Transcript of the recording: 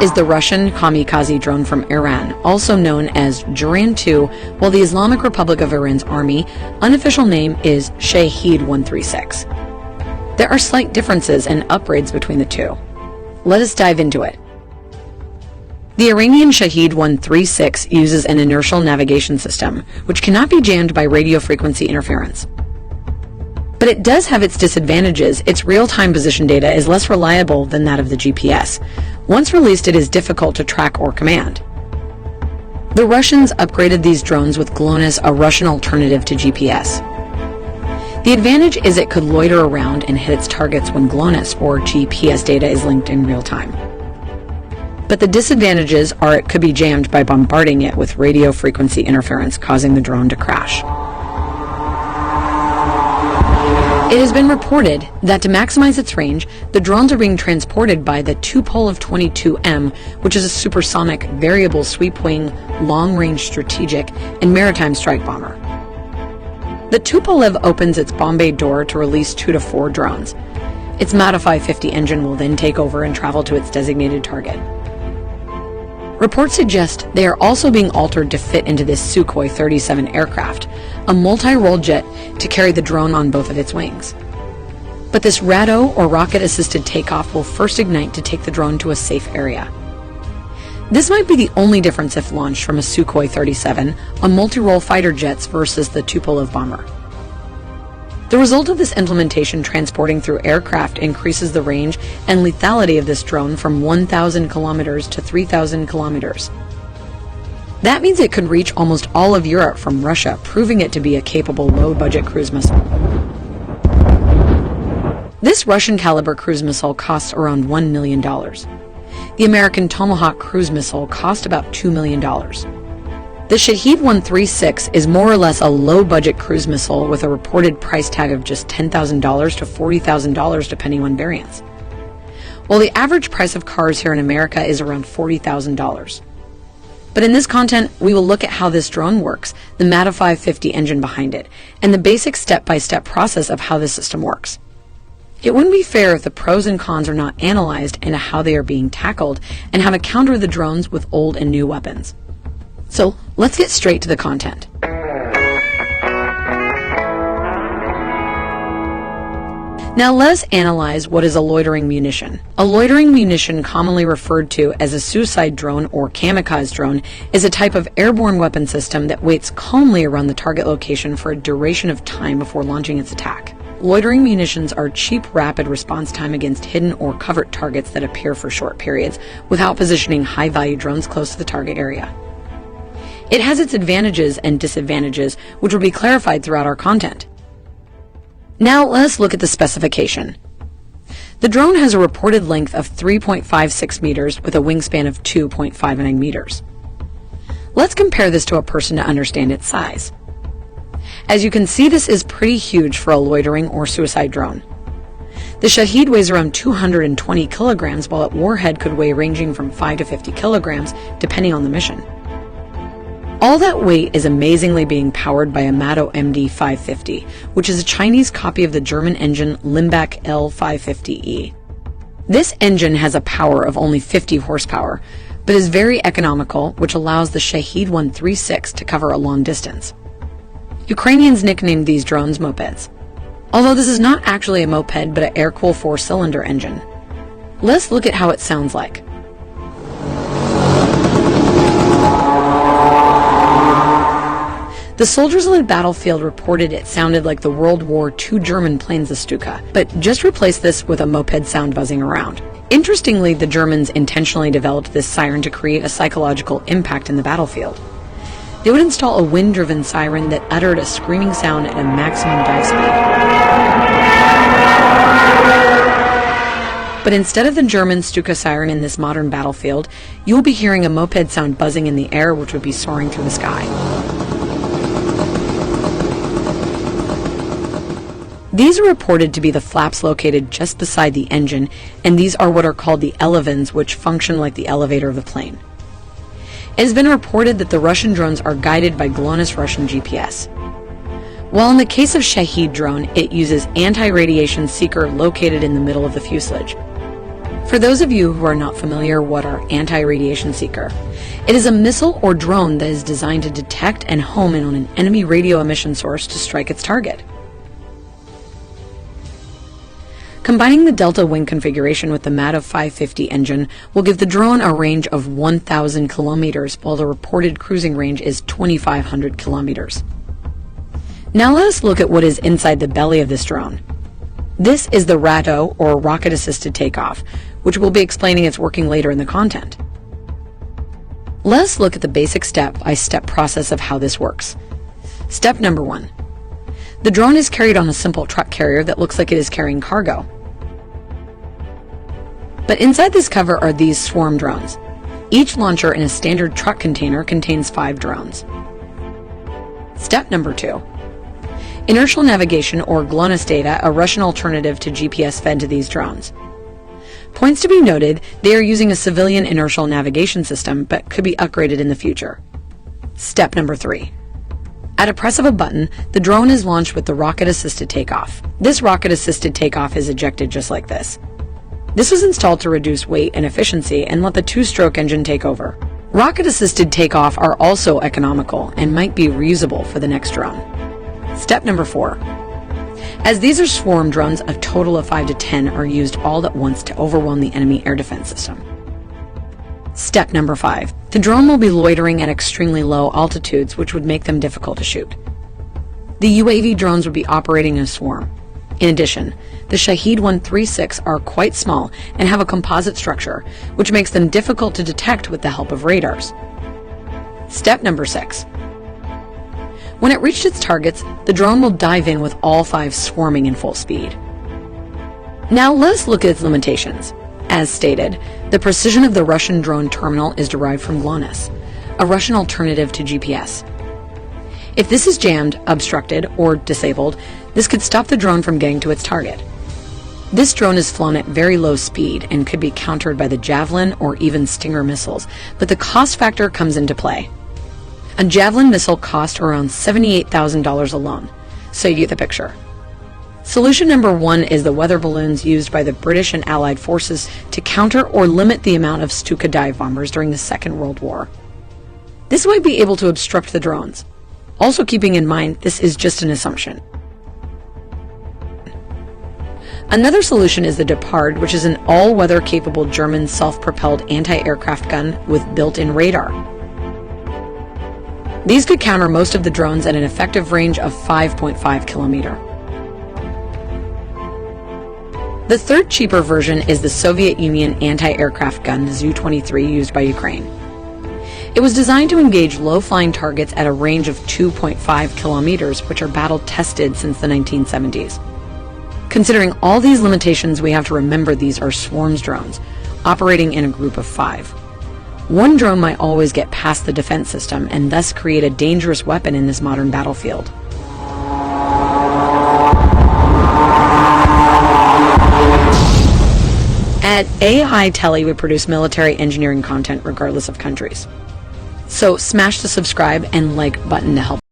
is the Russian kamikaze drone from Iran, also known as Geran 2, while the Islamic Republic of Iran's army unofficial name is Shahed 136. There are slight differences and upgrades between the two. Let us dive into it. The Iranian Shahed 136 uses an inertial navigation system, which cannot be jammed by radio frequency interference. But it does have its disadvantages. Its real-time position data is less reliable than that of the GPS. Once released, it is difficult to track or command. The Russians upgraded these drones with GLONASS, a Russian alternative to GPS. The advantage is it could loiter around and hit its targets when GLONASS or GPS data is linked in real time. But the disadvantages are it could be jammed by bombarding it with radio frequency interference, causing the drone to crash. It has been reported that to maximize its range, the drones are being transported by the Tupolev 22M, which is a supersonic, variable sweep-wing, long-range strategic, and maritime strike bomber. The Tupolev opens its bomb bay door to release 2 to 4 drones. Its Mado MD-550 engine will then take over and travel to its designated target. Reports suggest they are also being altered to fit into this Sukhoi 37 aircraft, a multi-role jet to carry the drone on both of its wings. But this RATO, or rocket-assisted takeoff, will first ignite to take the drone to a safe area. This might be the only difference if launched from a Sukhoi 37 on multi-role fighter jets versus the Tupolev bomber. The result of this implementation transporting through aircraft increases the range and lethality of this drone from 1,000 kilometers to 3,000 kilometers. That means it could reach almost all of Europe from Russia, proving it to be a capable low-budget cruise missile. This Russian-caliber cruise missile costs around $1 million. The American Tomahawk cruise missile cost about $2 million. The Shahed 136 is more or less a low-budget cruise missile with a reported price tag of just $10,000 to $40,000 depending on variants, while the average price of cars here in America is around $40,000. But in this content, we will look at how this drone works, the Mado MD-550 engine behind it, and the basic step-by-step process of how this system works. It wouldn't be fair if the pros and cons are not analyzed into how they are being tackled and how to counter the drones with old and new weapons. So let's get straight to the content. Now let us analyze what is a loitering munition. A loitering munition, commonly referred to as a suicide drone or kamikaze drone, is a type of airborne weapon system that waits calmly around the target location for a duration of time before launching its attack. Loitering munitions are cheap, rapid response time against hidden or covert targets that appear for short periods without positioning high-value drones close to the target area. It has its advantages and disadvantages, which will be clarified throughout our content. Now let us look at the specification. The drone has a reported length of 3.56 meters with a wingspan of 2.59 meters. Let's compare this to a person to understand its size. As you can see, this is pretty huge for a loitering or suicide drone. The Shahed weighs around 220 kilograms, while its warhead could weigh ranging from 5 to 50 kilograms, depending on the mission. All that weight is amazingly being powered by a Mado MD-550, which is a Chinese copy of the German engine Limbach L550E. This engine has a power of only 50 horsepower, but is very economical, which allows the Shahed 136 to cover a long distance. Ukrainians nicknamed these drones mopeds, although this is not actually a moped but an air-cooled 4-cylinder engine. Let's look at how it sounds like. The soldiers on the battlefield reported it sounded like the World War II German planes, the Stuka, but just replace this with a moped sound buzzing around. Interestingly, the Germans intentionally developed this siren to create a psychological impact in the battlefield. They would install a wind-driven siren that uttered a screaming sound at a maximum dive speed. But instead of the German Stuka siren in this modern battlefield, you will be hearing a moped sound buzzing in the air, which would be soaring through the sky. These are reported to be the flaps located just beside the engine, and these are what are called the elevens, which function like the elevator of the plane. It has been reported that the Russian drones are guided by GLONASS Russian GPS. While in the case of Shahed drone, it uses anti-radiation seeker located in the middle of the fuselage. For those of you who are not familiar, what are anti-radiation seeker? It is a missile or drone that is designed to detect and home in on an enemy radio emission source to strike its target. Combining the delta wing configuration with the Mado 550 engine will give the drone a range of 1,000 kilometers, while the reported cruising range is 2,500 kilometers. Now let us look at what is inside the belly of this drone. This is the RATO, or rocket-assisted takeoff, which we'll be explaining its working later in the content. Let's look at the basic step-by-step process of how this works. Step number 1. The drone is carried on a simple truck carrier that looks like it is carrying cargo. But inside this cover are these swarm drones. Each launcher in a standard truck container contains 5 drones. Step number 2. Inertial navigation, or GLONASS data, a Russian alternative to GPS fed to these drones. Points to be noted, they are using a civilian inertial navigation system, but could be upgraded in the future. Step number 3. At a press of a button, the drone is launched with the rocket-assisted takeoff. This rocket-assisted takeoff is ejected just like this. This was installed to reduce weight and efficiency and let the 2-stroke engine take over. Rocket-assisted takeoff are also economical and might be reusable for the next drone. Step number 4. As these are swarm drones, a total of 5 to 10 are used all at once to overwhelm the enemy air defense system. Step number 5. The drone will be loitering at extremely low altitudes, which would make them difficult to shoot. The UAV drones would be operating in a swarm. In addition, the Shahed 136 are quite small and have a composite structure, which makes them difficult to detect with the help of radars. Step number 6. When it reached its targets, the drone will dive in with all 5 swarming in full speed. Now let's look at its limitations. As stated, the precision of the Russian drone terminal is derived from GLONASS, a Russian alternative to GPS. If this is jammed, obstructed, or disabled, this could stop the drone from getting to its target. This drone is flown at very low speed and could be countered by the Javelin or even Stinger missiles, but the cost factor comes into play. A Javelin missile cost around $78,000 alone, so you get the picture. Solution number 1 is the weather balloons used by the British and Allied forces to counter or limit the amount of Stuka dive bombers during the Second World War. This might be able to obstruct the drones. Also keeping in mind, this is just an assumption. Another solution is the Depard, which is an all-weather capable German self-propelled anti-aircraft gun with built-in radar. These could counter most of the drones at an effective range of 5.5 kilometers. The third cheaper version is the Soviet Union anti-aircraft gun Zu-23 used by Ukraine. It was designed to engage low-flying targets at a range of 2.5 kilometers, which are battle-tested since the 1970s. Considering all these limitations, we have to remember these are swarms drones, operating in a group of 5. One drone might always get past the defense system and thus create a dangerous weapon in this modern battlefield. At AI Telly, we produce military engineering content regardless of countries. So smash the subscribe and like button to help.